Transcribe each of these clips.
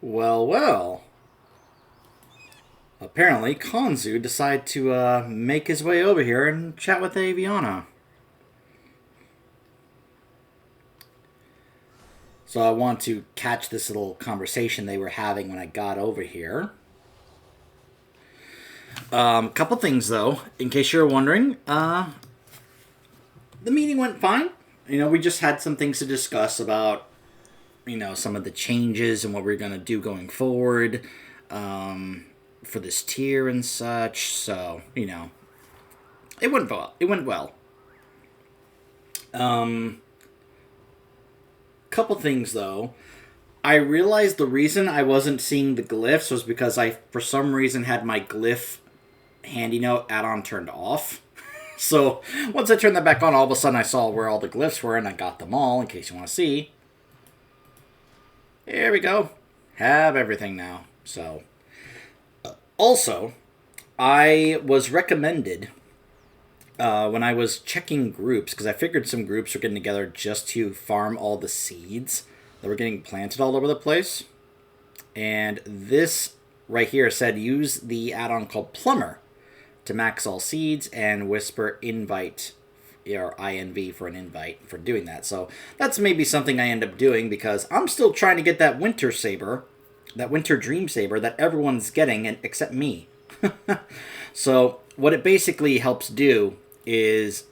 Well, well. Apparently, Konzu decided to make his way over here and chat with Aviana. So I want to catch this little conversation they were having when I got over here. Couple things, though, in case you're wondering. The meeting went fine. We just had some things to discuss about, some of the changes and what we're going to do going forward. For this tier and such, so, it went well. Couple things, though. I realized the reason I wasn't seeing the glyphs was because I, for some reason, had my glyph handy note add-on turned off. So, once I turned that back on, all of a sudden I saw where all the glyphs were, and I got them all, in case you want to see. Here we go. Have everything now, so... Also, I was recommended when I was checking groups, because I figured some groups were getting together just to farm all the seeds that were getting planted all over the place. And this right here said use the add-on called Plumber to max all seeds and whisper invite, or INV for an invite for doing that. So that's maybe something I end up doing, because I'm still trying to get that winter saber. That winter dream saber that everyone's getting, except me. So, what it basically helps do is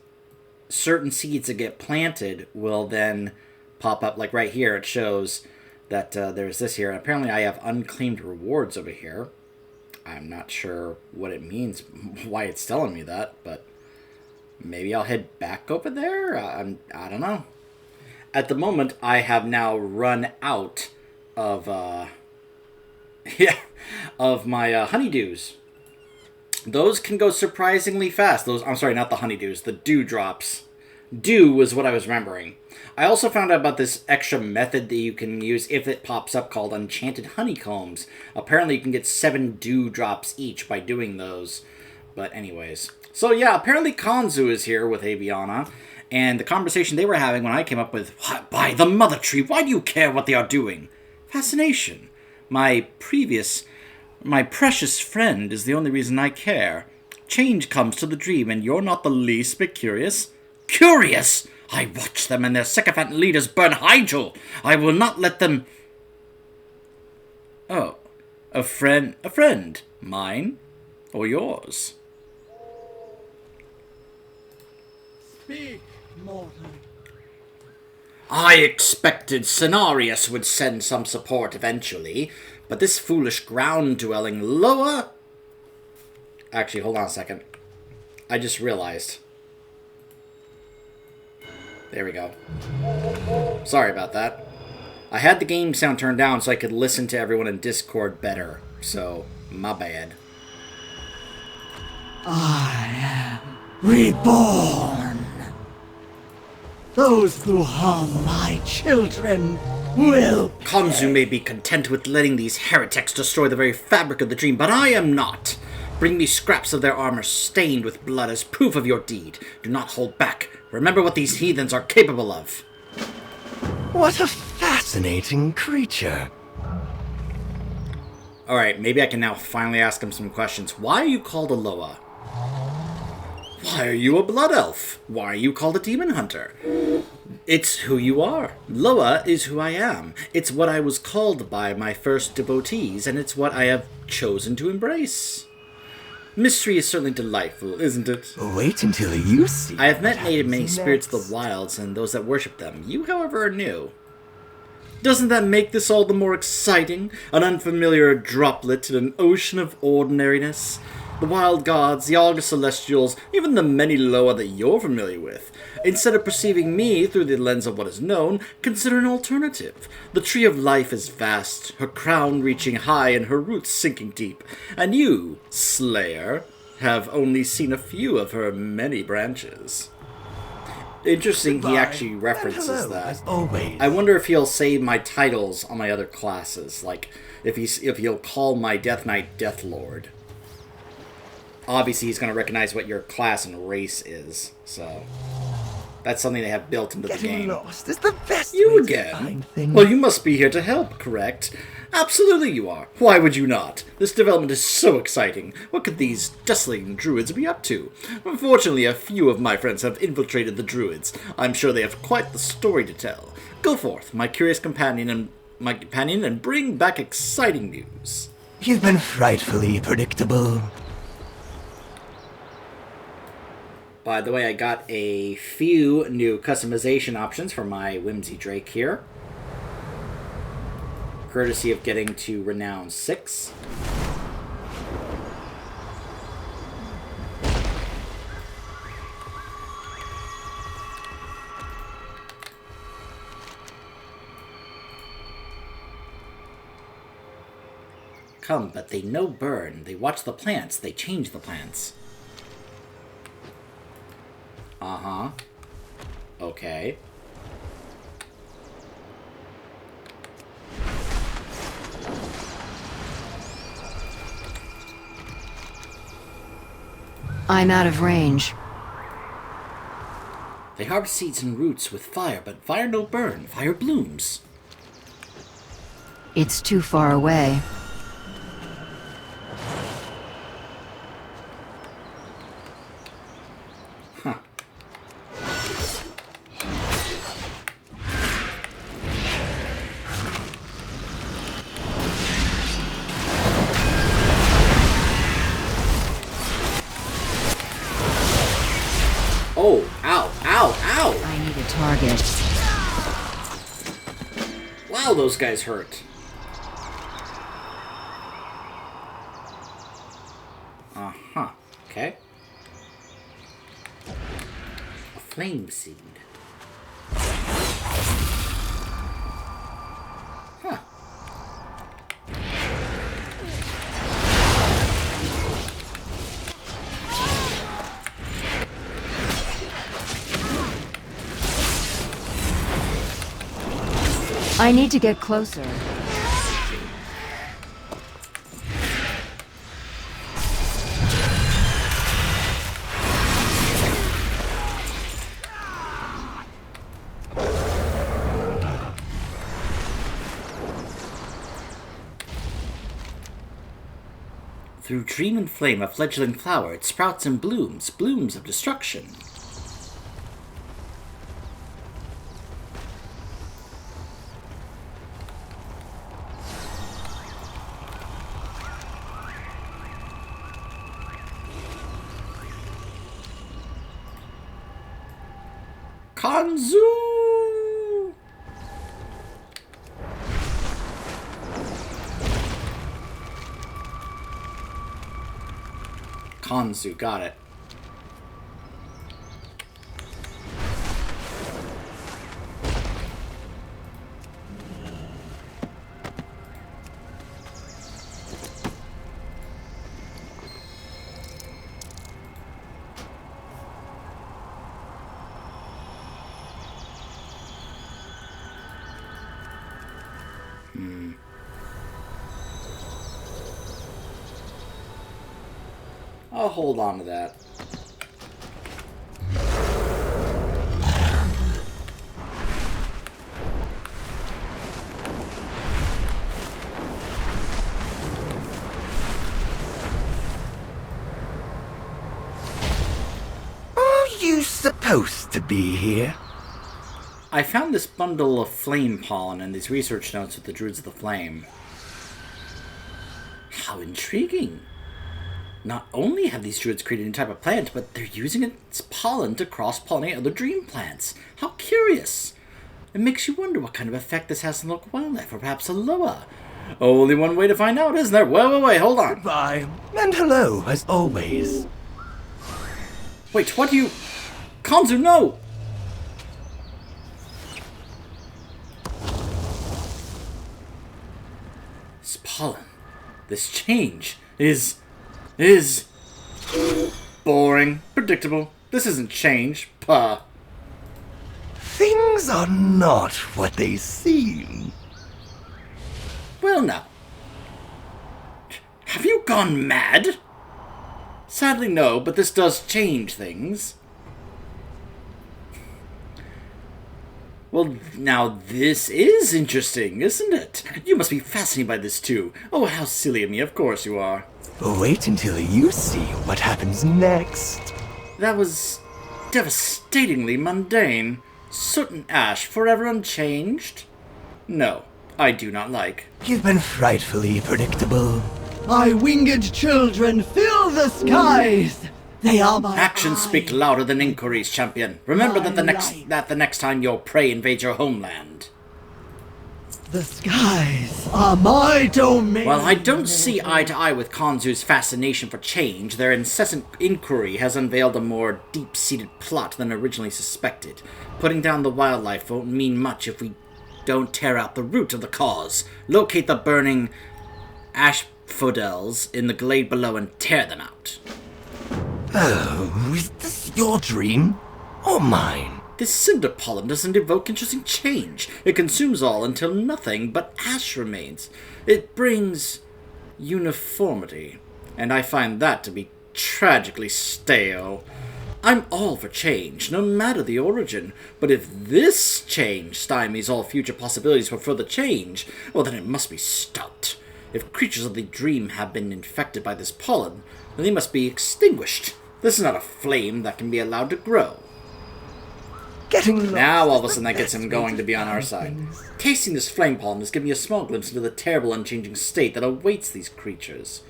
certain seeds that get planted will then pop up. Like right here, it shows that there's this here. And apparently, I have unclaimed rewards over here. I'm not sure what it means, why it's telling me that, but maybe I'll head back over there? I don't know. At the moment, I have now run out of... of my honeydews. Those can go surprisingly fast. I'm sorry, not the honeydews, the dewdrops. Dew was what I was remembering. I also found out about this extra method that you can use if it pops up called Enchanted Honeycombs. Apparently you can get 7 dewdrops each by doing those. But anyways. So yeah, apparently Konzu is here with Aviana. And the conversation they were having when I came up with, by the mother tree, why do you care what they are doing? Fascination. My precious friend is the only reason I care. Change comes to the dream, and you're not the least bit curious. Curious? I watch them and their sycophant leaders burn Hyjal. I will not let them... Oh, a friend. Mine? Or yours? Speak, mortal. I expected Cenarius would send some support eventually, but this foolish ground-dwelling Loa... Actually, hold on a second. I just realized. There we go. Sorry about that. I had the game sound turned down so I could listen to everyone in Discord better, so my bad. I am reborn. Those who harm my children will pay. Konzu may be content with letting these heretics destroy the very fabric of the dream, but I am not. Bring me scraps of their armor stained with blood as proof of your deed. Do not hold back. Remember what these heathens are capable of. What a fascinating creature. Alright, maybe I can now finally ask him some questions. Why are you called a Loa? Why are you a blood elf? Why are you called a demon hunter? It's who you are. Loa is who I am. It's what I was called by my first devotees, and it's what I have chosen to embrace. Mystery is certainly delightful, isn't it? Wait until you see. I have met many spirits of the wilds and those that worship them. You, however, are new. Doesn't that make this all the more exciting? An unfamiliar droplet in an ocean of ordinariness? The wild gods, the august celestials, even the many Loa that you're familiar with. Instead of perceiving me through the lens of what is known, consider an alternative. The tree of life is vast, her crown reaching high and her roots sinking deep. And you, Slayer, have only seen a few of her many branches. Interesting, he actually references that. Always. I wonder if he'll say my titles on my other classes, like if he'll call my Death Knight Death Lord. Obviously, he's going to recognize what your class and race is, so... That's something they have built into the Getting game. lost is the best You way to again? find things. Well, you must be here to help, correct? Absolutely you are. Why would you not? This development is so exciting. What could these desolating druids be up to? Unfortunately, a few of my friends have infiltrated the druids. I'm sure they have quite the story to tell. Go forth, my curious companion, and bring back exciting news. You've been frightfully predictable. By the way, I got a few new customization options for my Whimsy Drake here. Courtesy of getting to Renown 6. Come, but they no burn. They watch the plants. They change the plants. Uh-huh. Okay. I'm out of range. They harvest seeds and roots with fire, but fire no burn. Fire blooms. It's too far away. Huh. Oh, ow, ow, ow! I need a target. Wow, those guys hurt. Uh-huh. Okay. A flame seed. Huh. I need to get closer. Through dream and flame, a fledgling flower, it sprouts and blooms, blooms of destruction. Kanzu! Kanzu, got it. I'll hold on to that. Are you supposed to be here? I found this bundle of flame pollen in these research notes with the Druids of the Flame. How intriguing! Not only have these druids created a new type of plant, but they're using its pollen to cross-pollinate other dream plants. How curious! It makes you wonder what kind of effect this has on local wildlife, or perhaps a Loa. Only one way to find out, isn't there? Wait, hold on. Goodbye, and hello, as always. Wait, what do you... Kanzu, no! This pollen, this change, is boring, predictable. This isn't change, puh. Things are not what they seem. Well, now. Have you gone mad? Sadly, no, but this does change things. Well, now this is interesting, isn't it? You must be fascinated by this too. Oh, how silly of me. Of course you are. Wait until you see what happens next. That was devastatingly mundane. Soot and ash forever unchanged? No, I do not like. You've been frightfully predictable. My winged children fill the skies! They are my Actions speak louder than inquiries, champion. Remember My that the next time your prey invades your homeland. The skies are my domain. While I don't see eye to eye with Kanzu's fascination for change, their incessant inquiry has unveiled a more deep-seated plot than originally suspected. Putting down the wildlife won't mean much if we don't tear out the root of the cause, locate the burning asphodels in the glade below and tear them out. Oh, is this your dream? Or mine? This cinder pollen doesn't evoke interesting change. It consumes all until nothing but ash remains. It brings uniformity, and I find that to be tragically stale. I'm all for change, no matter the origin, but if this change stymies all future possibilities for further change, well then it must be stopped. If creatures of the dream have been infected by this pollen, then they must be extinguished. This is not a flame that can be allowed to grow. Now all of a sudden that gets him going to be on our side. Tasting this flame pollen has given me a small glimpse into the terrible unchanging state that awaits these creatures.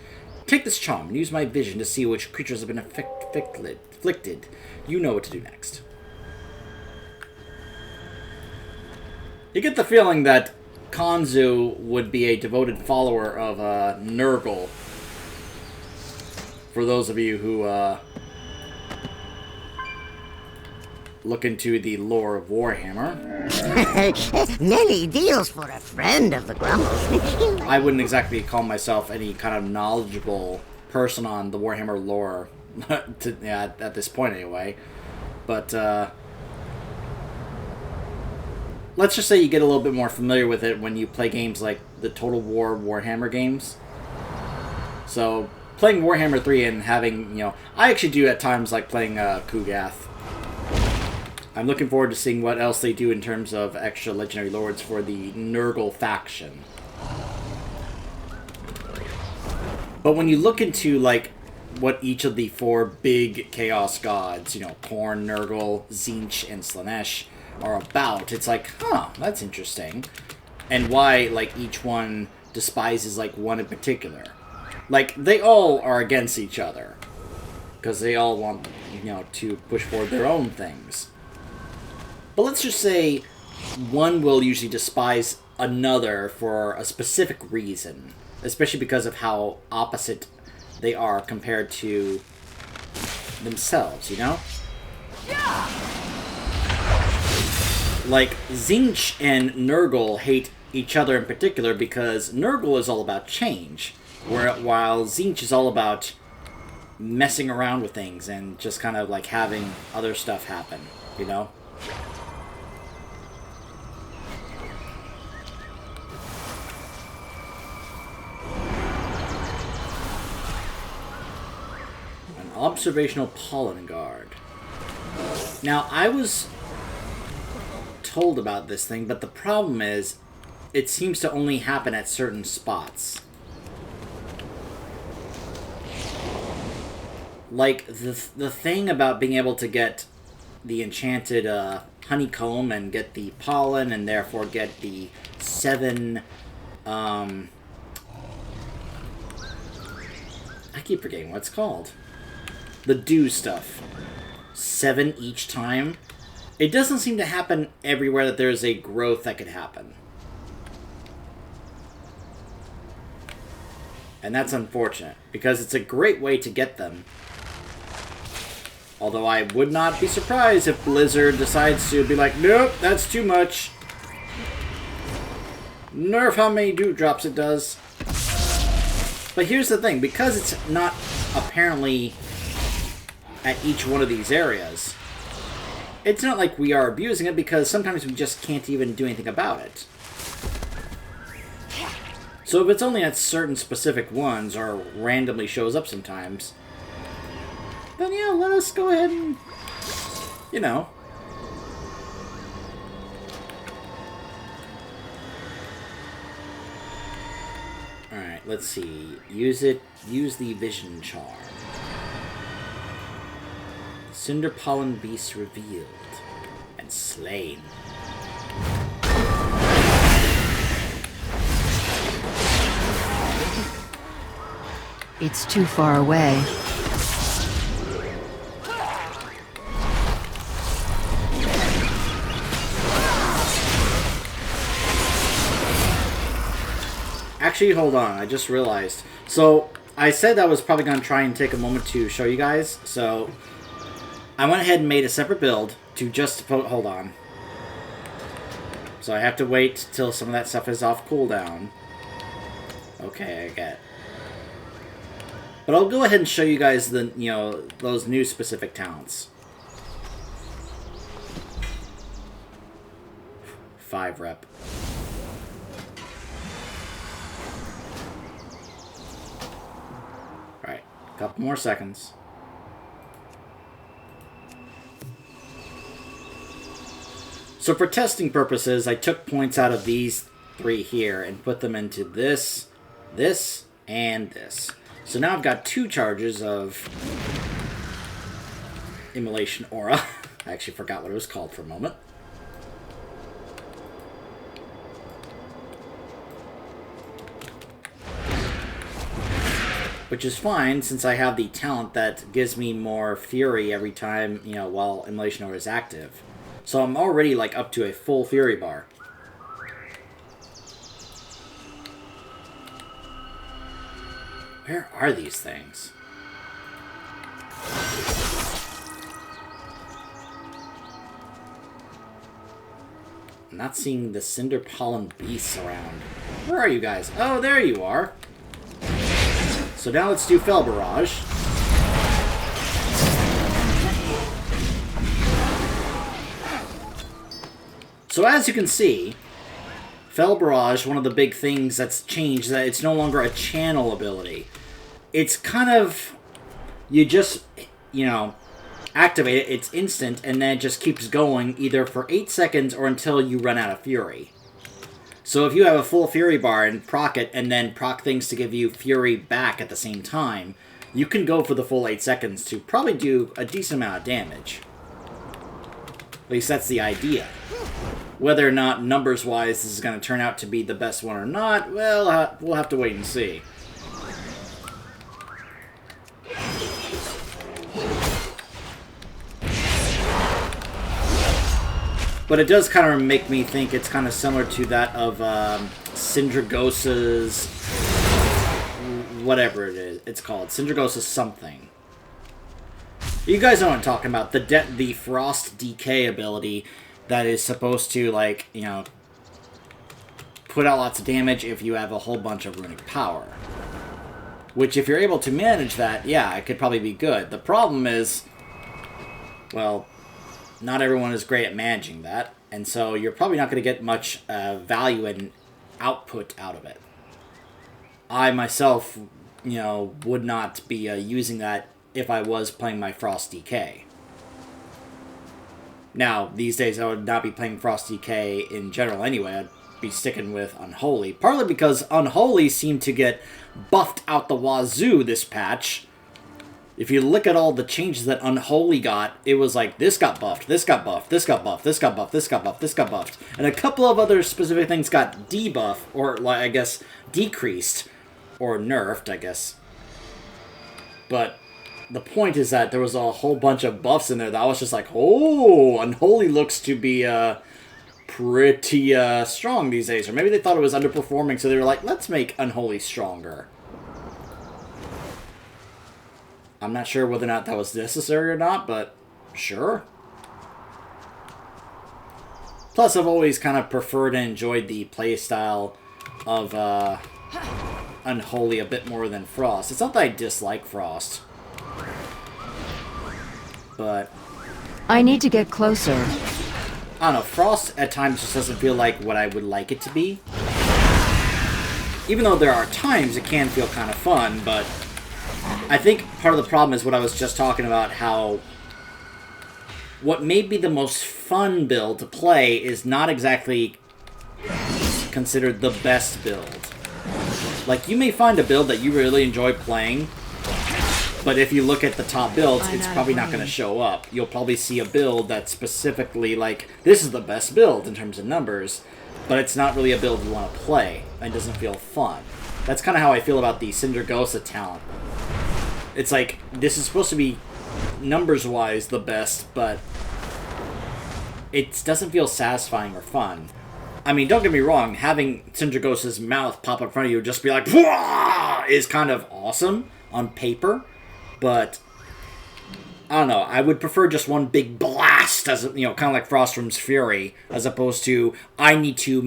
Take this charm and use my vision to see which creatures have been afflicted. You know what to do next. You get the feeling that Kanzu would be a devoted follower of Nurgle. For those of you who look into the lore of Warhammer. Many deals for a friend of the Grumble. I wouldn't exactly call myself any kind of knowledgeable person on the Warhammer lore, at this point anyway. But let's just say you get a little bit more familiar with it when you play games like the Total War Warhammer games. So, playing Warhammer 3 and having, I actually do at times like playing Kugath. I'm looking forward to seeing what else they do in terms of extra legendary lords for the Nurgle faction. But when you look into, like, what each of the 4 big Chaos gods, Khorne, Nurgle, Tzeentch, and Slaanesh, are about, it's like, huh, that's interesting. And why, like, each one despises, like, one in particular. Like, they all are against each other. Because they all want, to push forward their own things. But let's just say one will usually despise another for a specific reason. Especially because of how opposite they are compared to themselves, Yeah! Like, Tzeentch and Nurgle hate each other in particular because Nurgle is all about change. While Tzeentch is all about messing around with things and just kind of like having other stuff happen, Observational pollen guard. Now, I was told about this thing, but the problem is it seems to only happen at certain spots. Like, the thing about being able to get the enchanted honeycomb and get the pollen and therefore get the 7... I keep forgetting what it's called. The dew stuff. 7 each time. It doesn't seem to happen everywhere that there's a growth that could happen. And that's unfortunate, because it's a great way to get them. Although I would not be surprised if Blizzard decides to be like, nope, that's too much. Nerf how many dewdrops it does. But here's the thing, because it's not apparently at each one of these areas, it's not like we are abusing it, because sometimes we just can't even do anything about it. So if it's only at certain specific ones, or randomly shows up sometimes, then yeah, let us go ahead and, let's see. Use the vision charm. Cinder Pollen Beast revealed and slain. It's too far away. Actually, hold on. I just realized. So, I said I was probably going to try and take a moment to show you guys. So, I went ahead and made a separate build to just... Hold on. So, I have to wait till some of that stuff is off cooldown. Okay, I get it. But I'll go ahead and show you guys the, those new specific talents. 5 rep. Alright, a couple more seconds. So for testing purposes, I took points out of these 3 here and put them into this, this, and this. So now I've got 2 charges of Immolation Aura. I actually forgot what it was called for a moment. Which is fine, since I have the talent that gives me more Fury every time, while Immolation Aura is active. So I'm already, up to a full Fury bar. Where are these things? I'm not seeing the Cinder Pollen Beasts around. Where are you guys? Oh, there you are. So now let's do Fel Barrage. So as you can see, Fel Barrage, one of the big things that's changed, is that it's no longer a channel ability. It's kind of, you just, activate it, it's instant, and then it just keeps going either for 8 seconds or until you run out of Fury. So if you have a full Fury bar and proc it, and then proc things to give you Fury back at the same time, you can go for the full 8 seconds to probably do a decent amount of damage. At least that's the idea. Whether or not, numbers-wise, this is going to turn out to be the best one or not, well, we'll have to wait and see. But it does kind of make me think it's kind of similar to that of Syndragosa's... whatever it is, it's called. Syndragosa's something. You guys know what I'm talking about. The Frost Decay ability that is supposed to, put out lots of damage if you have a whole bunch of runic power. Which, if you're able to manage that, yeah, it could probably be good. The problem is, well, not everyone is great at managing that, and so you're probably not going to get much value and output out of it. I, myself, would not be using that if I was playing my Frost Decay. Now, these days I would not be playing Frost Decay in general anyway. I'd be sticking with Unholy. Partly because Unholy seemed to get buffed out the wazoo this patch. If you look at all the changes that Unholy got, it was like, this got buffed, this got buffed, this got buffed, this got buffed, this got buffed, this got buffed. And a couple of other specific things got debuffed, or, I guess, decreased, or nerfed, I guess. But the point is that there was a whole bunch of buffs in there that I was just like, oh, Unholy looks to be pretty strong these days. Or maybe they thought it was underperforming, so they were like, let's make Unholy stronger. I'm not sure whether or not that was necessary or not, but sure. Plus, I've always kind of preferred and enjoyed the playstyle of Unholy a bit more than Frost. It's not that I dislike Frost, but I need to get closer. I don't know, Frost at times just doesn't feel like what I would like it to be. Even though there are times it can feel kind of fun, but I think part of the problem is what I was just talking about, how what may be the most fun build to play is not exactly considered the best build. Like, you may find a build that you really enjoy playing, but if you look at the top builds, it's probably not going to show up. You'll probably see a build that's specifically like, this is the best build in terms of numbers, but it's not really a build you want to play, and it doesn't feel fun. That's kind of how I feel about the Cindergosa talent. It's like, this is supposed to be, numbers-wise, the best, but it doesn't feel satisfying or fun. I mean, don't get me wrong, having Cindergosa's mouth pop up in front of you and just be like, "Wah!" is kind of awesome on paper, but I don't know, I would prefer just one big blast, as kind of like Frostworm's Fury, as opposed to, I need to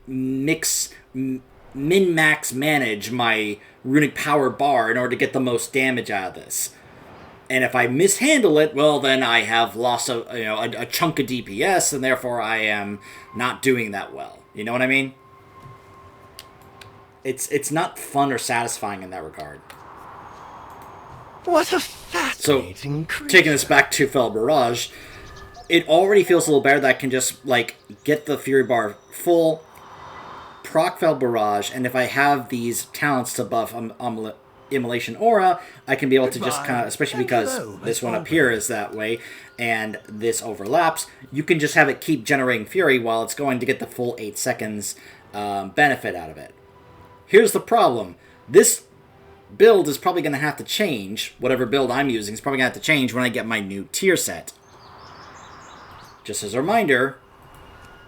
min-max manage my runic power bar in order to get the most damage out of this. And if I mishandle it, well, then I have lost a chunk of DPS, and therefore I am not doing that well. You know what I mean? It's not fun or satisfying in that regard. What a fascinating creature. Taking this back to Fel Barrage, it already feels a little better that I can just, like, get the Fury Bar full, proc Fel Barrage, and if I have these talents to buff Immolation Aura, I can be able to just kind of, especially because this one up here is that way, and this overlaps, you can just have it keep generating Fury while it's going to get the full 8 seconds benefit out of it. Here's the problem. This build is probably going to have to change. Whatever build I'm using is probably going to have to change when I get my new tier set. Just as a reminder,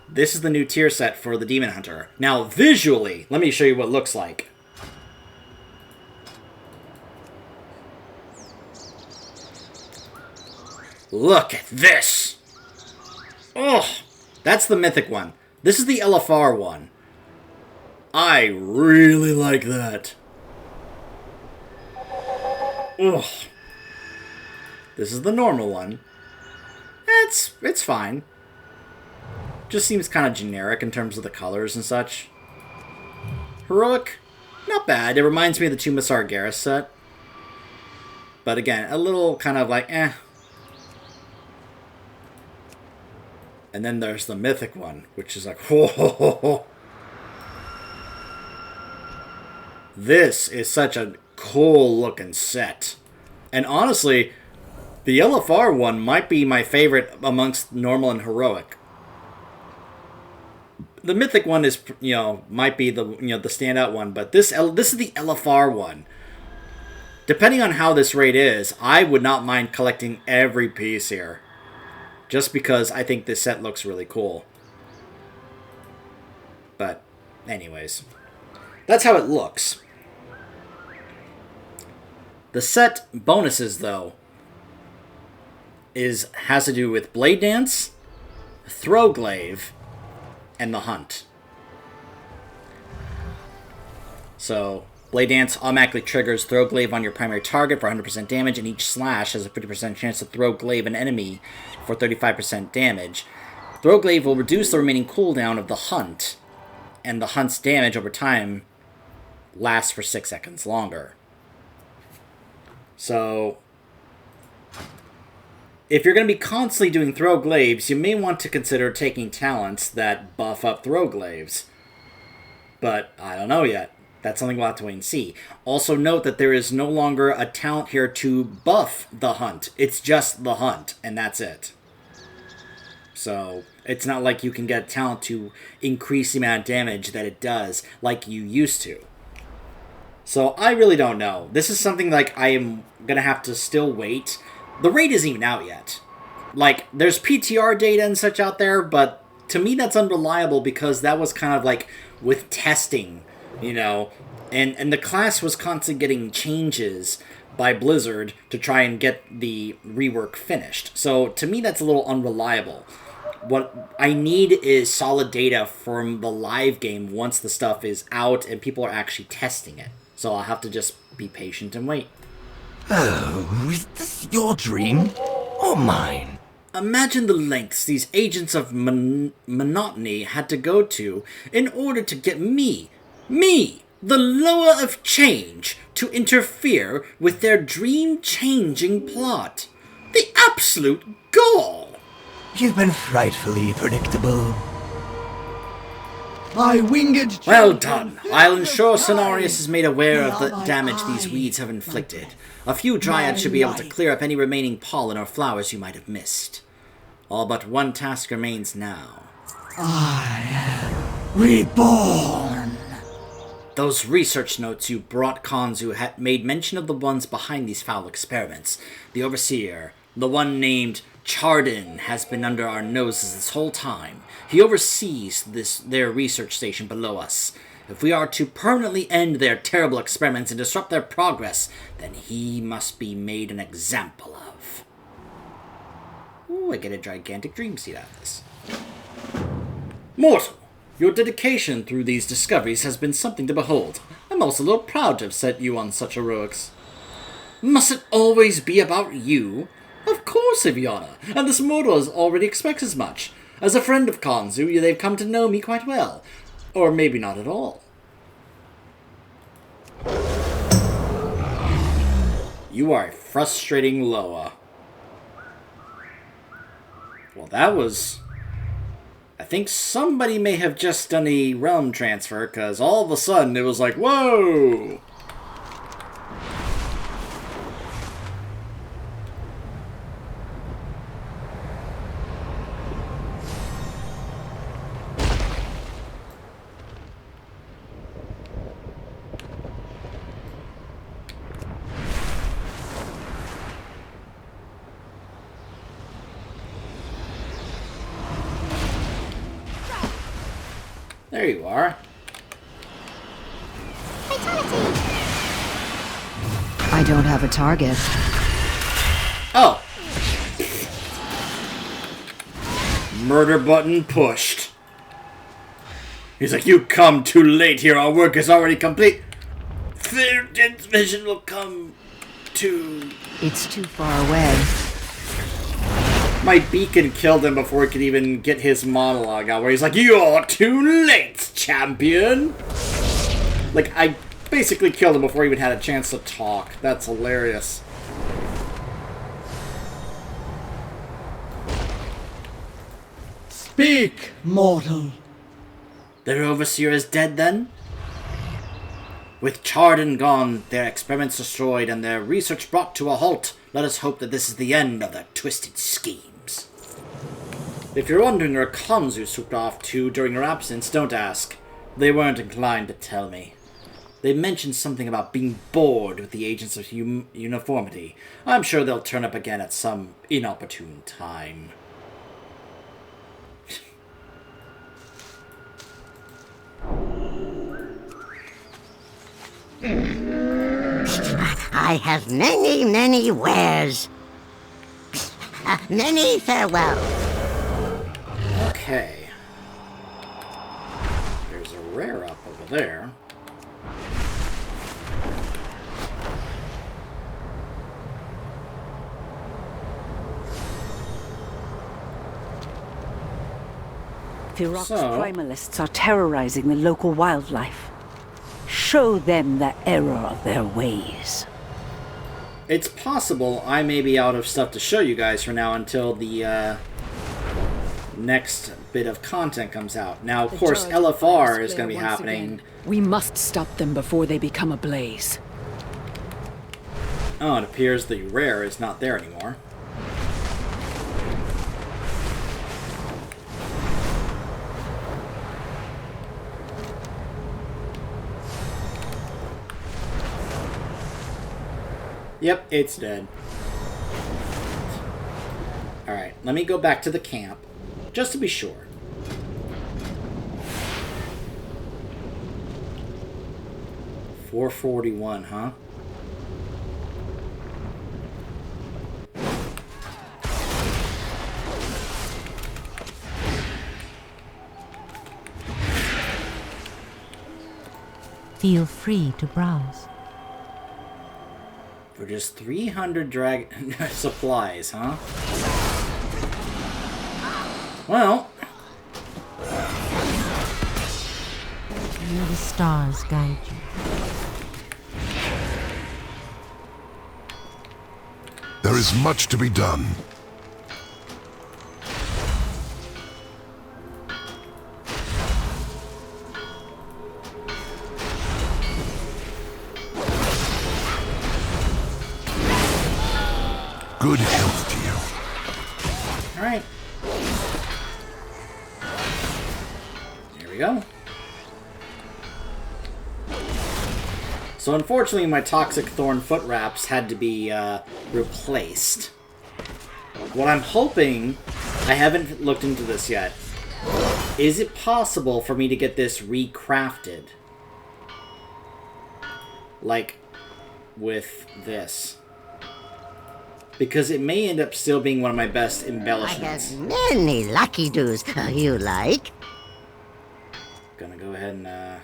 this is the new tier set for the Demon Hunter. Now, visually, let me show you what it looks like. Look at this! Oh, that's the Mythic one. This is the LFR one. I really like that. Ugh. This is the normal one. It's fine. Just seems kind of generic in terms of the colors and such. Heroic, not bad. It reminds me of the 2 Massar Garrus set. But again, a little kind of like, eh. And then there's the Mythic one, which is like, whoa, ho, ho, ho. This is such a cool looking set. And honestly, the LFR one might be my favorite amongst normal and heroic. The Mythic one is, might be the, the standout one, but this is the LFR one. Depending on how this raid is, I would not mind collecting every piece here. Just because I think this set looks really cool. But, anyways. That's how it looks. The set bonuses, though, has to do with Blade Dance, Throwglaive, and the Hunt. So, Blade Dance automatically triggers Throwglaive on your primary target for 100% damage, and each slash has a 50% chance to Throwglaive an enemy for 35% damage. Throwglaive will reduce the remaining cooldown of the Hunt, and the Hunt's damage over time lasts for 6 seconds longer. So, if you're going to be constantly doing Throwglaives, you may want to consider taking talents that buff up Throwglaives. But I don't know yet. That's something we'll have to wait and see. Also note that there is no longer a talent here to buff the Hunt. It's just the Hunt, and that's it. So, it's not like you can get a talent to increase the amount of damage that it does like you used to. So, I really don't know. This is something like I am going to have to still wait. The raid isn't even out yet. Like, there's PTR data and such out there, but to me that's unreliable because that was kind of like with testing, and the class was constantly getting changes by Blizzard to try and get the rework finished. So, to me that's a little unreliable. What I need is solid data from the live game once the stuff is out and people are actually testing it. So I'll have to just be patient and wait. Oh, is this your dream? Or mine? Imagine the lengths these agents of monotony had to go to in order to get me, the lower of change, to interfere with their dream-changing plot. The absolute gall! You've been frightfully predictable. My winged Well children done. fill I'll the ensure skies. Cenarius is made aware They of are the my damage these eyes, weeds have my inflicted. pet. A few dryads should be able to light. clear up any remaining pollen or flowers you might have missed. All but one task remains now. Reborn. Those research notes you brought Kanzu had made mention of the ones behind these foul experiments. The Overseer, the one named Chardin, has been under our noses this whole time. He oversees their research station below us. If we are to permanently end their terrible experiments and disrupt their progress, then he must be made an example of. Ooh, I get a gigantic dream seed out of this. Mortal, your dedication through these discoveries has been something to behold. I'm also a little proud to have set you on such heroics. Must it always be about you? Of course, Iviana, and this mortal already expects as much. As a friend of Kanzu, they've come to know me quite well. Or maybe not at all. You are a frustrating Loa. Well, that was... I think somebody may have just done a realm transfer, because all of a sudden it was like, whoa! There you are. I don't have a target. Oh! Murder button pushed. He's like, you come too late here, our work is already complete. Firdin's vision will come to... It's too far away. My beacon killed him before he could even get his monologue out, where he's like, you're too late, champion! Like, I basically killed him before he even had a chance to talk. That's hilarious. Speak, mortal. Their overseer is dead, then? With Chardin gone, their experiments destroyed, and their research brought to a halt, let us hope that this is the end of their twisted schemes. If you're wondering where Kanzu swooped off to during your absence, don't ask. They weren't inclined to tell me. They mentioned something about being bored with the agents of uniformity. I'm sure they'll turn up again at some inopportune time. I have many, many wares. Many farewell. Okay. There's a rare up over there. Firok's So- primalists are terrorizing the local wildlife. Show them the error of their ways. It's possible I may be out of stuff to show you guys for now until the next bit of content comes out. Now, of course, LFR is going to be happening. We must stop them before they become ablaze. Oh, it appears the rare is not there anymore. Yep, it's dead. Alright, let me go back to the camp, just to be sure. $441, huh? Feel free to browse. For just 300 supplies, huh? Well, May the stars guide you. There is much to be done. Good health to you. Alright. There we go. So unfortunately my Toxic Thorn foot wraps had to be replaced. What I'm hoping, I haven't looked into this yet, is it possible for me to get this recrafted? Like, with this. Because it may end up still being one of my best I embellishments. have many lucky doos you like. Gonna go ahead and,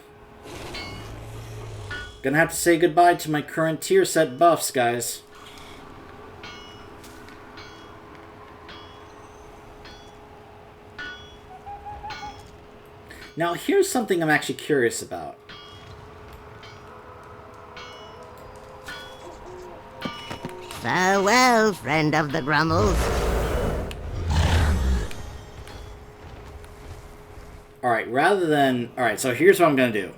gonna have to say goodbye to my current tier set buffs, guys. Now, here's something I'm actually curious about. Farewell, friend of the Grummles. Alright, Alright, so here's what I'm gonna do.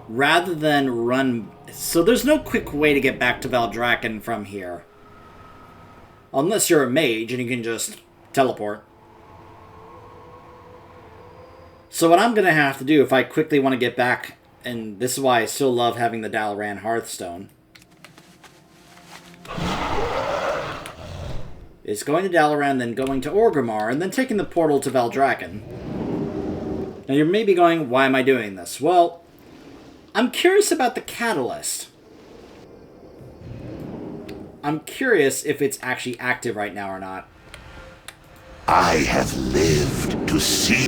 Rather than run... So there's no quick way to get back to Valdrakken from here. Unless you're a mage and you can just teleport. So what I'm gonna have to do if I quickly want to get back, and this is why I still love having the Dalaran Hearthstone, is going to Dalaran, then going to Orgrimmar, and then taking the portal to Valdrakken. Now you're maybe going, why am I doing this? Well, I'm curious about the catalyst. I'm curious if it's actually active right now or not. I have lived to see.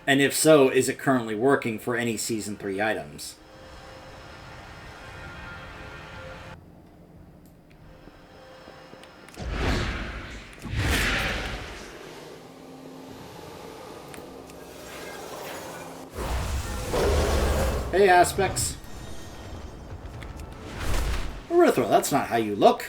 And if so, is it currently working for any Season 3 items? Hey, Aspects. Urithra, that's not how you look.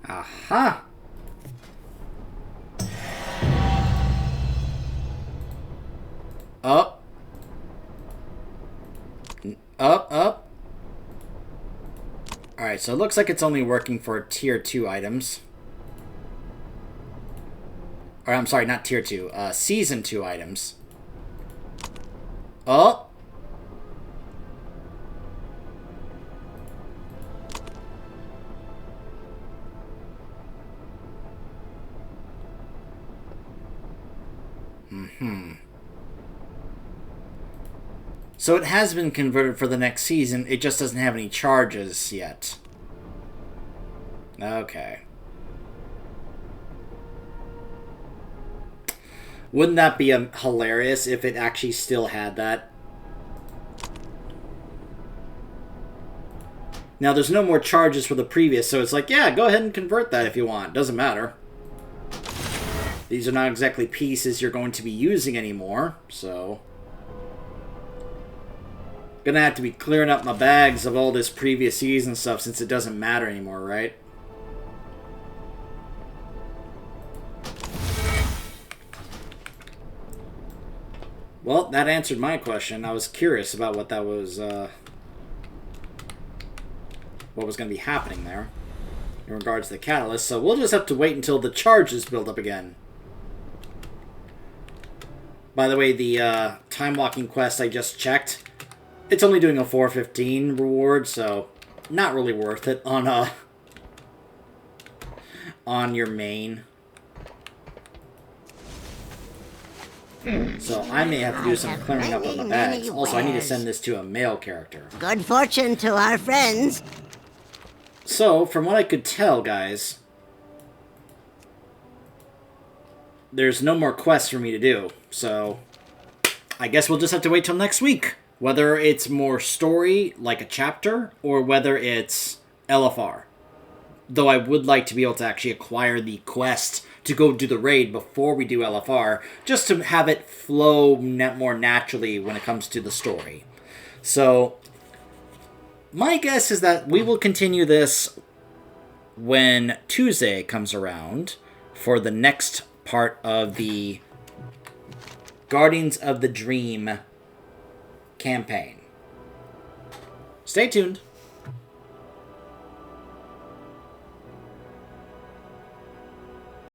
Aha! Up. Up, up. Alright, so it looks like it's only working for Tier 2 items. Or, I'm sorry, not Tier 2. Season 2 items. Oh! So it has been converted for the next season, it just doesn't have any charges yet. Okay. Wouldn't that be hilarious if it actually still had that? Now, there's no more charges for the previous, so it's like, yeah, go ahead and convert that if you want. Doesn't matter. These are not exactly pieces you're going to be using anymore, so... Gonna have to be clearing up my bags of all this previous season stuff since it doesn't matter anymore, right? Well, that answered my question. I was curious about what that was, what was gonna be happening there in regards to the catalyst, so we'll just have to wait until the charges build up again. By the way, the time walking quest I just checked, it's only doing a 415 reward, so not really worth it on your main. So I may have to do some clearing up on the bags. Also, I need to send this to a male character. Good fortune to our friends. So, from what I could tell, guys, there's no more quests for me to do. So, I guess we'll just have to wait till next week Whether it's more story, like a chapter, or whether it's LFR. Though I would like to be able to actually acquire the quest to go do the raid before we do LFR, just to have it flow more naturally when it comes to the story. So, my guess is that we will continue this when Tuesday comes around for the next part of the Guardians of the Dream campaign. Stay tuned.